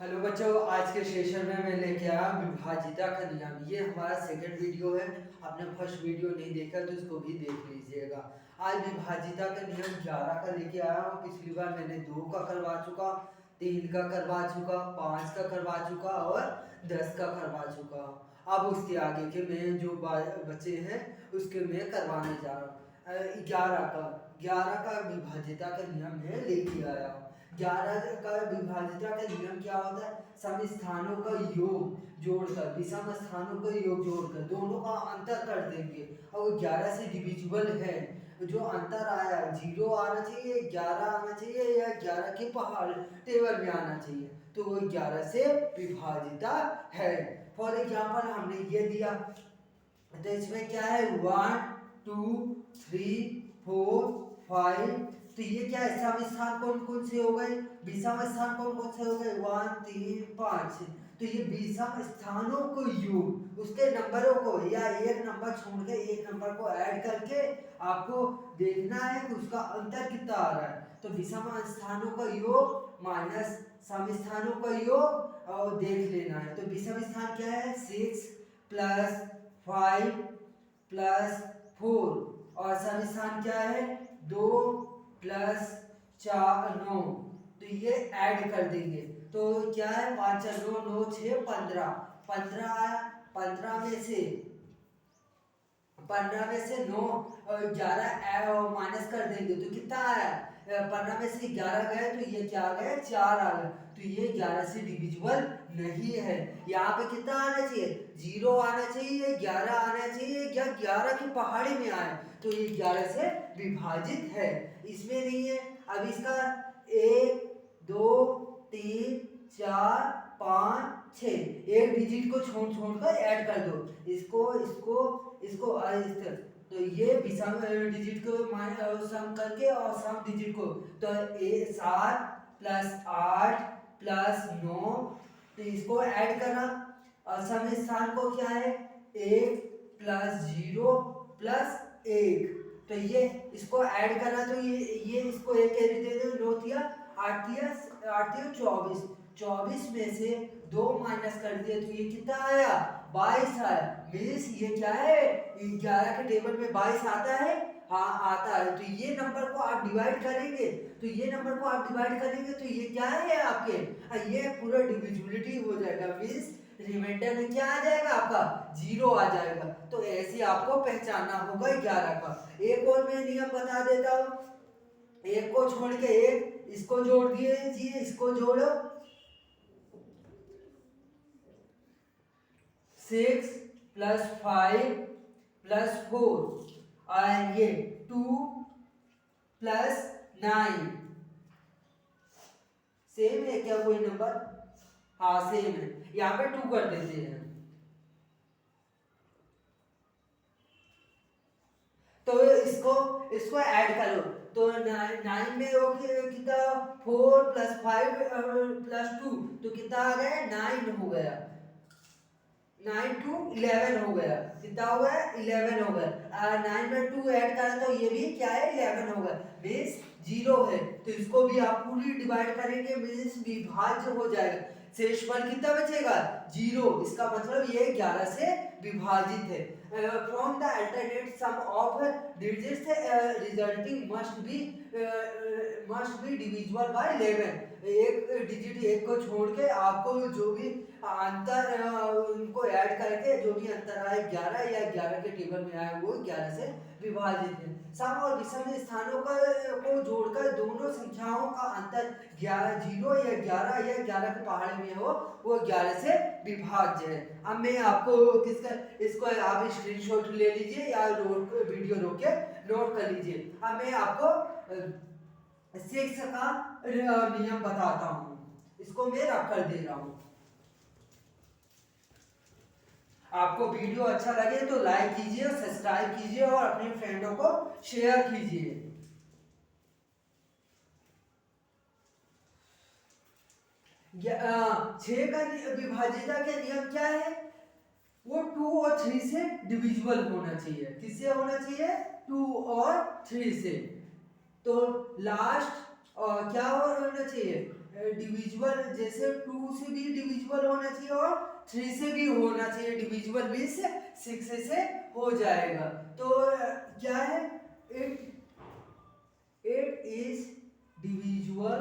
Hello बच्चों, आज के सेशन में मैं लेके आया विभाजिता का नियम। ये हमारा सेकंड वीडियो है। आपने फर्स्ट वीडियो नहीं देखा तो इसको भी देख लीजिएगा। आज विभाजिता का नियम 11 का लेके आया हूँ। पिछली बार मैंने 2 का करवा चुका, 3 का करवा चुका, 5 का करवा चुका और 10 का करवा चुका। अब उसके आगे के मैं जो बच्चे हैं उसके मैं करवाने जा रहा हूँ। 11 का विभाजिता का नियम मैं लेके आया हूँ। 11 का विभाजिता का नियम क्या होता है? सम स्थानों का योग जोड़कर, विषम स्थानों का योग जोड़कर दोनों का अंतर कर देंगे और 11 से डिविजिबल है। जो अंतर आया 0 आना चाहिए, 11 आना चाहिए या 11 के पहाड़ टेबल में आना चाहिए, तो वो 11 से विभाजिता है। फॉर एग्जाम्पल हमने ये दिया, तो इसमें क्या है 1 2 3 4 5। तो ये क्या है? सम स्थान कौन कौन से हो गए? विषम स्थान कौन कौन से हो गए? 1 3 5। तो ये विषम स्थानों को योग उसके नंबरों को या एक नंबर छोड़ के एक नंबर को ऐड करके आपको देखना है कि उसका अंतर कितना आ रहा है। तो विषम स्थानों का योग माइनस सम स्थानों का योग और देख लेना है। तो विषम स्थान क्या है? 6 प्लस 5 प्लस 4 और सम स्थान क्या है? 2 प्लस 4 9। तो ये ऐड कर देंगे तो क्या है? 5 9 9 6 15। 15 आया। 15 में से 9 और 11 माइनस कर देंगे तो कितना आया? 15 में से 11 गए तो ये क्या आ गया? 4 आ गया। तो ये 11 से डिविजिबल नहीं है। यहाँ पे कितना आना चाहिए? 0 आना चाहिए, 11 आना चाहिए या 11 की पहाड़ी में आए तो ये 11 से विभाजित है। इसमें नहीं है। अब इसका 1 2 3 4 5 6 एक डिजिट को छोड़ छोड़ कर ऐड कर दो। इसको इसको इसको इस तरह। तो ये विषम डिजिट को सम करके और सम डिजिट को तो 7 प्लस 8 प्लस 9। तो इसको ऐड करना और सम स्थान को क्या है? 1 प्लस 0 प्लस 1। तो ये इसको ऐड करना तो ये इसको एक कैरी दे दो। 9 दिया 8 दिया 24। 24 में से 2 माइनस कर दिया तो ये कितना आया? 22 आया। मीन्स ये क्या है? 11 के टेबल में 22 आता है। हाँ आता है। तो ये नंबर को आप डिवाइड करेंगे तो ये क्या है आपके? ये पूरा डिविजिबिलिटी हो जाएगा। मीन्स रिमाइंडर में क्या आ जाएगा? आपका 0 आ जाएगा। तो ऐसे आपको पहचानना होगा 11 का। एक और मैं नियम बता देता हूँ। एक को छोड़ के एक इसको जोड़ दीजिए, इसको जोड़ो 6 प्लस 5 प्लस 4 और ये 2 प्लस 9। सेम है क्या कोई नंबर? हाँ सेम है। यहाँ पे 2 कर देते हैं तो इसको इसको ऐड करो तो 9 में हो कितना? 4 प्लस 5 प्लस 2 तो कितना आ गया? 9 हो गया। 9 टू 11 हो गया। कितना हो गया? 11 हो गया। 9 में 2 ऐड करा तो ये भी क्या है? 11 हो गया। मीन्स 0 है तो इसको भी आप पूरी डिवाइड करेंगे मीन्स विभाज्य हो जाएगा। शेषफल कितना बचेगा? 0। इसका मतलब ये 11 से विभाजित है। From the alternate sum of digits resulting must be divisible by 11। एक डिजिट एक को छोड़ के आपको जो भी अंतर उनको ऐड करके जो भी अंतर आए 11 या 11 के टेबल में आए वो 11 से विभाजित है। सम और विषम स्थानों को जोड़कर दोनों संख्याओं का अंतर 0 या 11 या 11 के पहाड़े में हो वो 11 से विभाज्य है। अब मैं आपको इसको आप स्क्रीनशॉट ले लीजिए या वीडियो रोक के नोट कर लीजिए। अब मैं आपको 6 का नियम बताता हूँ। इसको मैं रख कर दे रहा हूँ। आपको वीडियो अच्छा लगे तो लाइक कीजिए, सब्सक्राइब कीजिए और अपने फ्रेंडों को शेयर कीजिए। छह का विभाजिता के नियम क्या है? वो 2 और 3 से डिविजिबल होना चाहिए। किससे होना चाहिए? 2 और 3 से। तो लास्ट क्या होना चाहिए डिविजिबल, जैसे 2 से भी डिविजिबल होना चाहिए और 3 से भी होना चाहिए डिविजिबल, मीन्स 6 से हो जाएगा। तो क्या है, 8 is divisible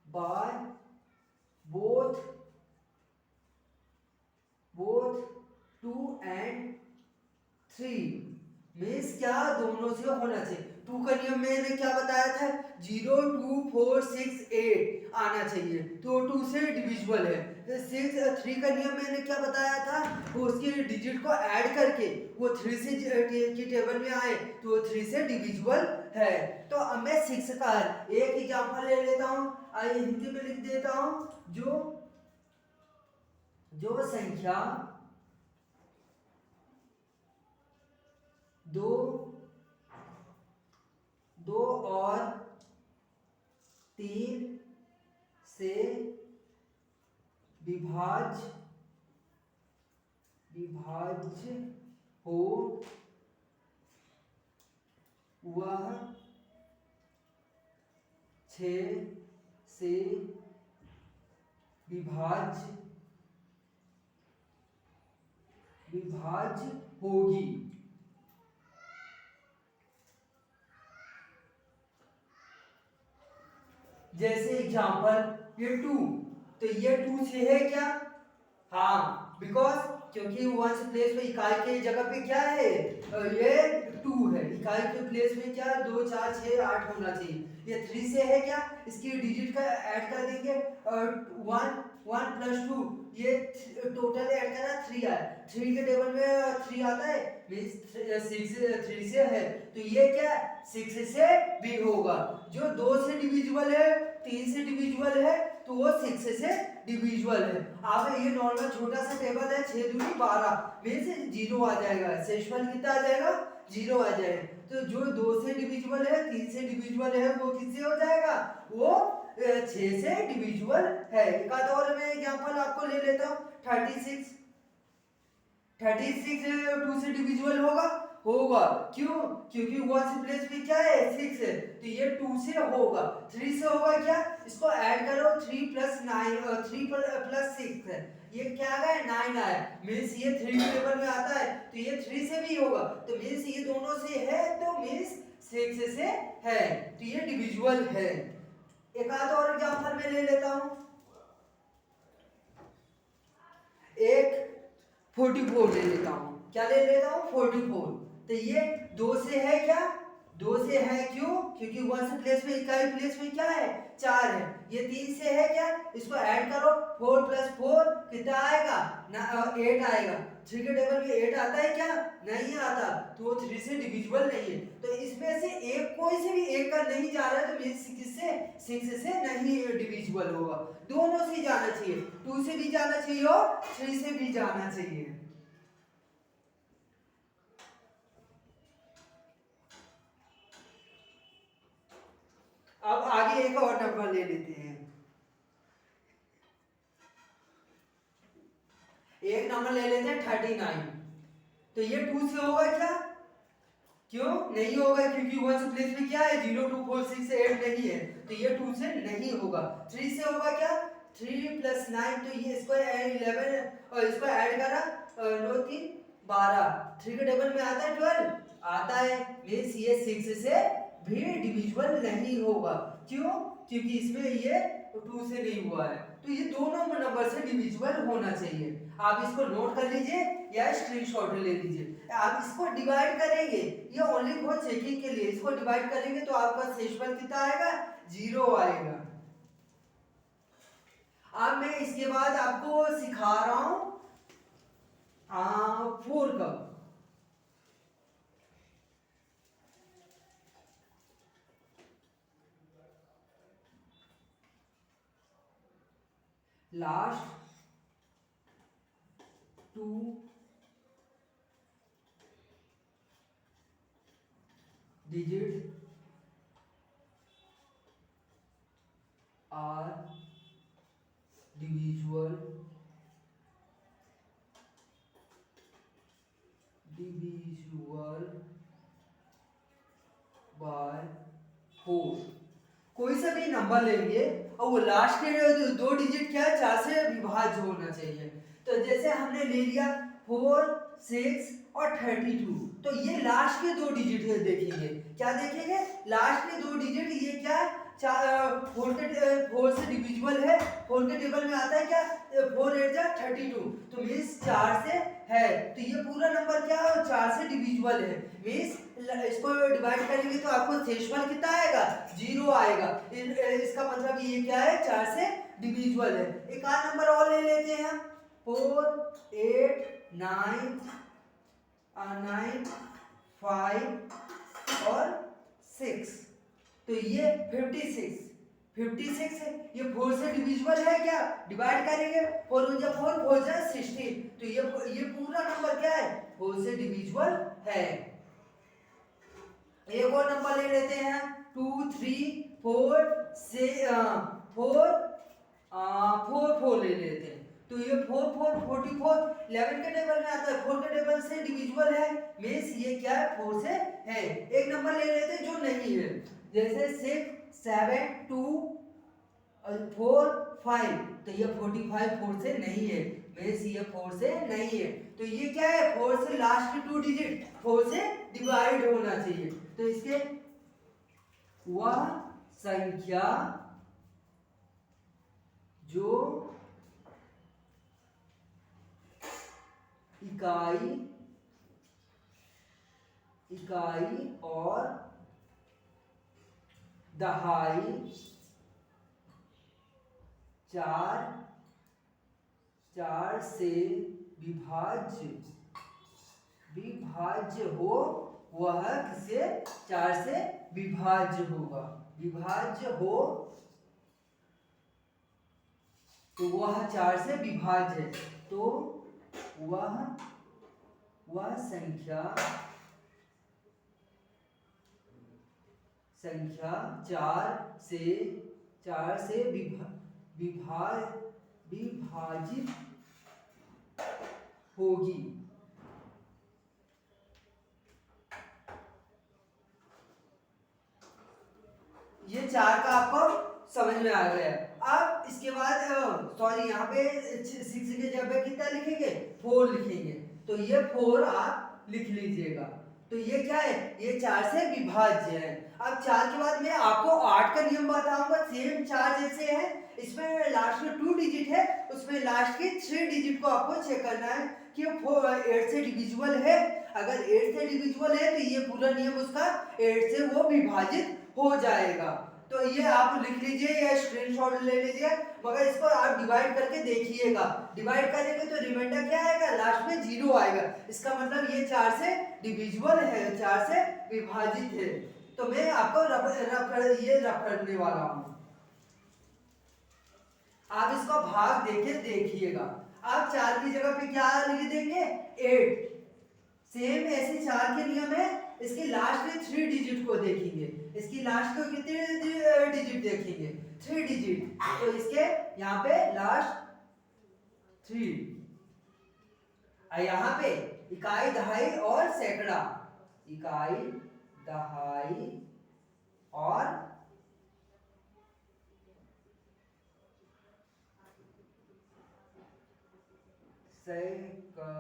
by both 2 and 3, means क्या, दोनों से होना चाहिए। 2 का नियम मैंने क्या बताया था, 0 2 4 6 8 आना चाहिए, तो 2 से डिविजिबल है। 3 का नियम मैंने क्या बताया था, वो उसके डिजिट को ऐड करके वो 3 से की टेबल में आए तो वो 3 से डिविजिबल है। तो अब मैं 6 का एक एग्जांपल ले लेता हूँ, आइए हिंदी में लिख देता हूँ। जो संख्या 2 और 3 से विभाज्य हो, वह 6 से विभाज्य होगी। जैसे एग्जांपल ये 2, तो ये 2 से है क्या, हाँ, बिकॉज क्योंकि वंस प्लेस में इकाई के जगह पे क्या है, ये 2 है, इकाई के प्लेस में क्या 2 4 6 8 होना चाहिए। ये 3 से है क्या, इसकी डिजिट का ऐड कर देंगे, 1 प्लस 2, ये टोटल ऐड करा 3 आया, 3 के टेबल में 3 आता है, मींस 3 से है, तो ये क्या 6 से भी होगा। जो 2 से डिविजिबल है, 3 से डिविजिबल है, तो वो 6 से डिविजिबल है। अब ये नॉर्मल छोटा सा टेबल है, 6 दूनी 12 में से 0 आ जाएगा, शेषफल कितना आ जाएगा, 0 आ जाएगा। तो जो 2 से डिविजिबल है, 3 से डिविजिबल है, वो किससे हो जाएगा, वो 6 से डिविजिबल है। एक आध और मैं एग्जांपल आपको ले लेता हूँ, 36 2 से डिविजिबल होगा क्यों, क्योंकि 1 से प्लेस में क्या है 6 है, तो ये 2 से होगा। 3 से होगा क्या, इसको ऐड करो, 3 प्लस 9 3 प्लस 6 है, ये क्या आ गया 9 आया, मींस ये 3 टेबल में आता है, तो ये 3 से भी होगा, तो मींस ये दोनों से है, तो मींस 6 से है, तो ये डिविजिबल है। एक आध और एग्जांपल मैं ले लेता हूं, एक 44 ले लेता हूं, क्या ले लेता हूं 44, तो ये 2 से है क्या, 2 से है क्यों, क्योंकि 1 से प्लेस में इकाई प्लेस में क्या है 4 है, ये 3 से है क्या, इसको ऐड करो, 4 प्लस 4 कितना आएगा 8 आएगा, 3 के टेबल में 8 आता है क्या, नहीं आता, तो वो 3 से डिविजिबल नहीं है। तो इसमें से एक कोई से भी एक का नहीं जा रहा है, तो मींस किससे 6 से नहीं डिविजिबल होगा, दोनों से जाना चाहिए, 2 से भी जाना चाहिए और 3 से भी जाना चाहिए। अब आगे एक और नंबर ले लेते हैं, एक नंबर ले लेते हैं 39, तो ये 2 से होगा क्या, क्यों नहीं होगा, क्योंकि 1 से प्लेस में क्या है 0 2 4 6 8 नहीं है, तो ये 2 से नहीं होगा। 3 से होगा क्या, 3 प्लस 9, तो ये इसको 11 और इसको ऐड करा 9 3 12, 3 के टेबल में आता है 12 आता है, मींस ये 6 से भी डिविजिबल नहीं होगा, क्यों, क्योंकि इसमें ये 2 से नहीं हुआ है, तो ये दोनों नंबर से डिविजिबल होना चाहिए। आप इसको नोट कर लीजिए या स्क्रीनशॉट ले लीजिए। आप इसको डिवाइड करेंगे, ये ओनली फॉर चेकिंग के लिए, इसको डिवाइड करेंगे तो आपका शेषफल कितना आएगा 0 आएगा। अब मैं इसके बाद आपको सिखा रहा हूं 4 का, last 2 digits are divisible by 4। कोई सा भी नंबर लेंगे और वो लास्ट के दो डिजिट क्या है, 4 से विभाज्य होना चाहिए। तो जैसे हमने ले लिया 4, 6 और 32, तो ये लास्ट के दो डिजिट है, देखेंगे क्या देखेंगे, लास्ट के दो डिजिट ये क्या है, 4 से डिविजिबल है, 4 के टेबल में आता है क्या, 4 8 जा 32, तो मीन्स 4 से है, तो ये पूरा नंबर क्या है, 4 से डिविजिबल है, मीन्स इसको डिवाइड करेंगे तो आपको शेषफल कितना आएगा, 0 आएगा। इसका मतलब ये क्या है, 4 से डिविजिबल है। एक आध नंबर और ले लेते हैं हम, 4 8 9 9 5 और 6, तो ये 56 है, ये 4 से डिविजिबल है क्या, डिवाइड करेंगे 4 1 4 4 16, तो ये पूरा नंबर क्या है, 4 से डिविजिबल है। एक और नंबर ले लेते हैं, 2 3 4 से 4 ले लेते हैं, तो ये 4 4 44 11 के टेबल में आता है, 4 के टेबल से डिविजिबल है, मींस ये क्या है, 4 से है। एक नंबर ले लेते हैं जो नहीं है, जैसे 6 7 2 4 5, तो ये 45 4 से नहीं है, मींस ये 4 से नहीं है, तो ये क्या है, 4 से लास्ट के 2 डिजिट 4 से डिवाइड होना चाहिए, तो इसके वह संख्या जो इकाई और दहाई चार से विभाज्य हो, वह किसे, 4 से विभाज्य होगा, विभाज्य हो तो वह 4 से विभाज्य है, तो वह संख्या 4 से विभाजित होगी। ये 4 का आपको समझ में आ गया। अब इसके बाद सॉरी, यहाँ पे 6 के जगह कितना लिखेंगे, 4 लिखेंगे, तो ये 4 आप लिख लीजिएगा, तो ये क्या है, ये 4 से विभाज्य है। अब 4 के बाद मैं आपको 8 का नियम बताऊंगा, सेम 4 जैसे है, इसमें लास्ट में 2 डिजिट है, उसमें लास्ट के 3 डिजिट को आपको चेक करना है कि 8 से डिविजिबल है, अगर 8 से डिविजिबल है तो ये पूरा नियम उसका 8 से वो विभाजित हो जाएगा। तो ये आप लिख लीजिए या स्क्रीनशॉट ले लीजिए, मगर इसको आप डिवाइड करके देखिएगा, डिवाइड करेंगे तो रिमाइंडर क्या आएगा, लास्ट में 0 आएगा, इसका मतलब ये 4 से डिविजिबल है, 4 से विभाजित है। तो मैं आपको रफ करने वाला हूं, आप इसका भाग देके देखिएगा। आप 4 की जगह पे क्या लिख देंगे, 8, सेम ऐसे 4 के नियम है, इसके लास्ट में 3 डिजिट को देखेंगे, इसकी लास्ट को कितने डिजिट देखेंगे, 3 डिजिट, तो इसके यहाँ पे लास्ट 3, यहाँ पे इकाई दहाई और सैकड़ा, इकाई दहाई और सैकड़ा,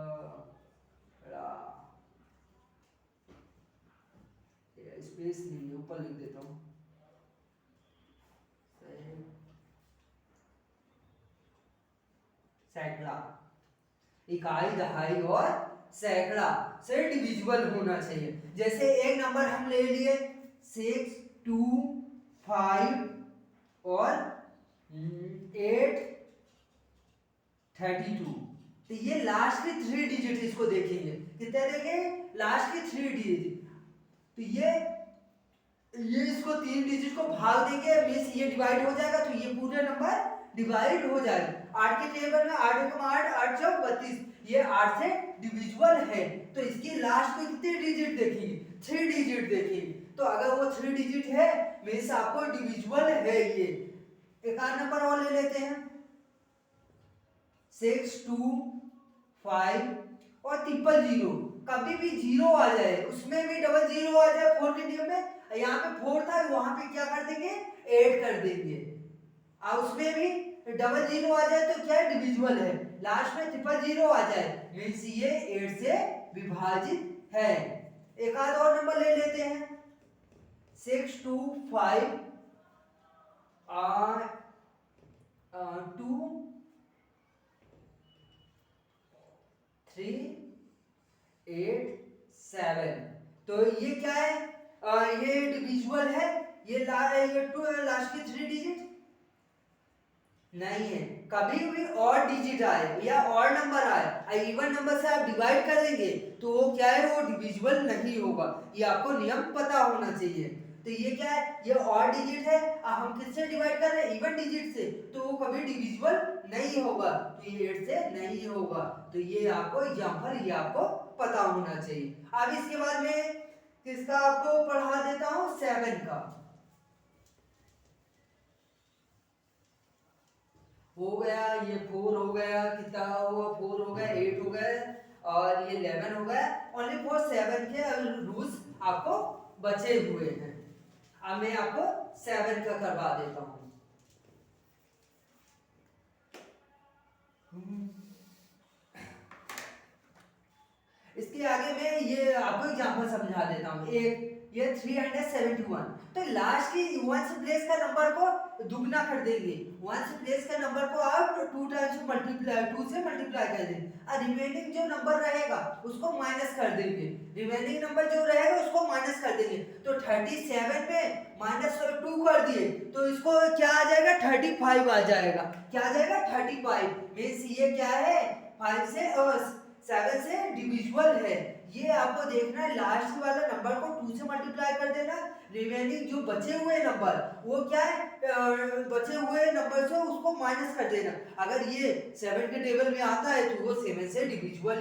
स्पेस नहीं है, ऊपर लिख देता हूं, सैकड़ा, इकाई दहाई और सैकड़ा से डिविजिबल होना चाहिए। जैसे एक नंबर हम ले लिए 6 2 5 और 8 32, तो ये लास्ट के 3 डिजिट इसको देखेंगे, कितने देखेंगे, लास्ट के 3 डिजिट, तो ये इसको 3 डिजिट को भाग देंगे, मींस ये डिवाइड हो जाएगा, तो ये पूरा नंबर डिवाइड हो जाएगा। 8 के टेबल में 8 × 8 8 × 32, ये 8 से डिविजिबल है, तो इसकी लास्ट को कितने डिजिट देखेंगे, 3 डिजिट देखेंगे, तो अगर वो 3 डिजिट है मींस आपको डिविजिबल है ये। एक और नंबर और ले लेते हैं, 6 2 5 और 0 0, कभी भी 0 आ जाए, उसमें भी डबल 0 आ जाए 4 के नियम में, यहाँ पे 4 था, वहां पे क्या कर देंगे 8 कर देंगे। और उसमें भी डबल जीरो आ जाए तो क्या है डिविजिबल है, लास्ट में ट्रिपल जीरो आ जाए मीन्स ये 8 से विभाजित है। एक आध और नंबर ले लेते हैं 6 2 5 2 3 8 7। तो ये क्या है ये डिविजिबल है, ये लास्ट के 3 डिजिट नहीं है। कभी भी और डिजिट आए या और नंबर आए इवन नंबर से आप डिवाइड करेंगे तो वो क्या है वो डिविजिबल नहीं होगा, ये आपको नियम पता होना चाहिए। तो ये क्या है ये और डिजिट है, हम किससे डिवाइड कर रहे हैं इवन डिजिट से, तो वो कभी डिविजिबल नहीं होगा, तो ये 8 से नहीं होगा। तो ये आपको एग्जांपल ये आपको पता होना चाहिए। अब इसके बाद में किसका आपको पढ़ा देता हूं 7 का। हो गया ये 4 हो गया, कितना हुआ 4 हो गया 8 हो गया और ये 11 हो गया। ओनली फॉर 7 के रूल्स आपको बचे हुए हैं। अब मैं आपको 7 का करवा देता हूं। इसके आगे मैं ये आपको एग्जांपल समझा देता हूं। एक ये 371, तो लास्ट की 1 से प्लेस का नंबर को दुगना कर देंगे, 1 से प्लेस का नंबर को आप 2 टाइम्स मल्टीप्लाई 2 से मल्टीप्लाई कर देंगे और रिमेनिंग जो नंबर रहेगा उसको माइनस कर देंगे, रिमेनिंग नंबर जो रहेगा उसको माइनस कर देंगे। तो 37 में -2 कर दिए तो इसको क्या आ जाएगा 35 आ जाएगा। क्या आ जाएगा 35 मींस ये क्या है 5 से 7 से डिविजिबल है। ये आपको देखना है लास्ट वाला नंबर को 2 से मल्टीप्लाई कर देना, रिमेनिंग जो बचे हुए नंबर वो क्या है बचे हुए नंबर से उसको माइनस कर देना। अगर ये 7 के टेबल में आता है तो वो 7 से डिविजिबल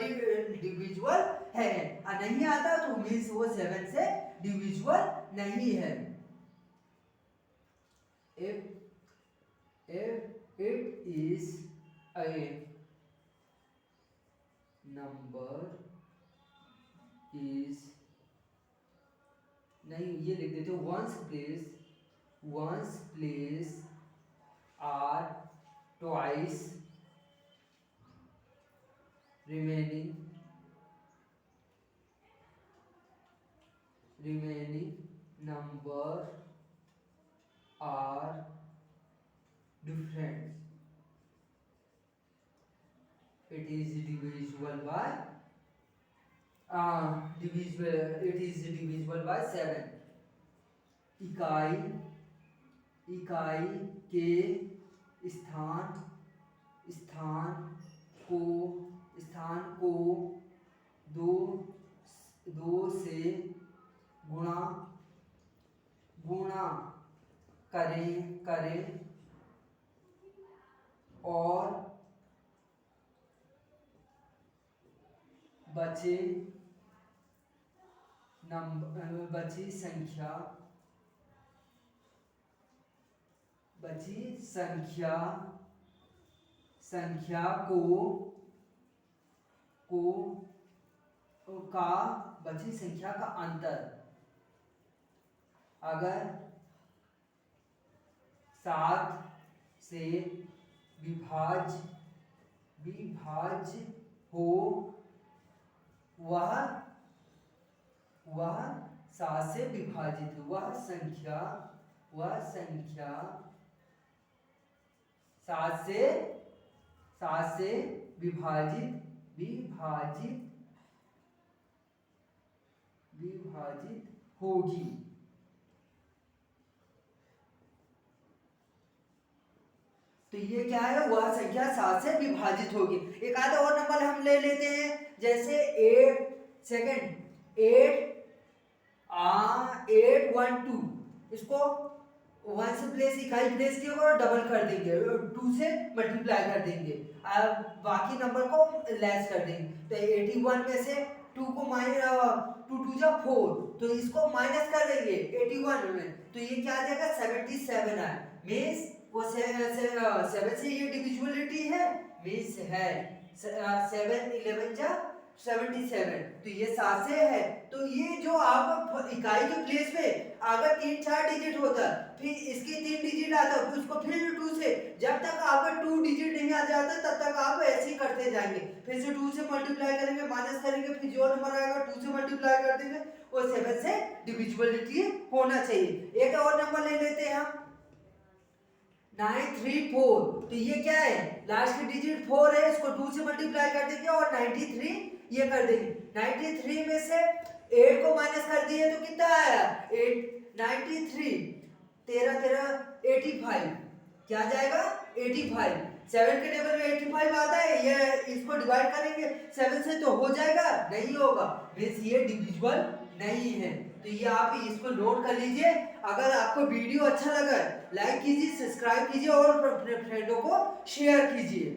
है और नहीं आता तो मींस वो 7 से डिविजिबल नहीं है। if it is a number is नहीं ये लिख देते once place or twice remaining number are different, it is divisible by 7। इकाई के स्थान को दो से गुणा करें और बची संख्या बची संख्या का अंतर अगर 7 से विभाज्य हो वह 7 से विभाजित वह संख्या 7 से विभाजित होगी। तो ये क्या है वह संख्या 7 से विभाजित होगी। एक आधा और नंबर हम ले लेते हैं जैसे 812, इसको 1 से प्लेस इकाई प्लेस की और डबल कर देंगे 2 से मल्टीप्लाई कर देंगे और बाकी नंबर को लेस कर देंगे। तो 81 में से 2 को -2 2 जा 4 तो इसको माइनस कर देंगे 81 में तो ये क्या आ जाएगा 77 है मींस वो 7 से ये डिविजिबिलिटी है मींस है 7 11 जा 77, तो ये 7 से है। तो ये जो आप इकाई के प्लेस पे अगर 3-4 डिजिट होता, फिर इसके 3 डिजिट आता, फिर उसको फिर 2 से, जब तक आपका 2 डिजिट नहीं आ जाता तब तक आप ऐसे ही करते जाएंगे। फिर से 2 से मल्टीप्लाई करेंगे, माइनस करेंगे, फिर जो नंबर आएगा 2 से मल्टीप्लाई कर देंगे और 7 से डिविजिबिलिटी होना चाहिए। एक और नंबर ले लेते हैं हम 934, तो ये क्या है, लास्ट की डिजिट 4 है, इसको 2 से मल्टीप्लाई कर देंगे और 93 ये कर देंगे। 93 में से 8 को माइनस कर दिए तो कितना आया, 8 93 13 13 85, क्या जाएगा 85। 7 के टेबल में 85 आता है, ये इसको डिवाइड करेंगे 7 से तो हो जाएगा, नहीं होगा, मींस ये डिविजिबल नहीं है। तो ये आप इसको नोट कर लीजिए। अगर आपको वीडियो अच्छा लगा लाइक कीजिए, सब्सक्राइब कीजिए और अपने फ्रेंडों को शेयर कीजिए।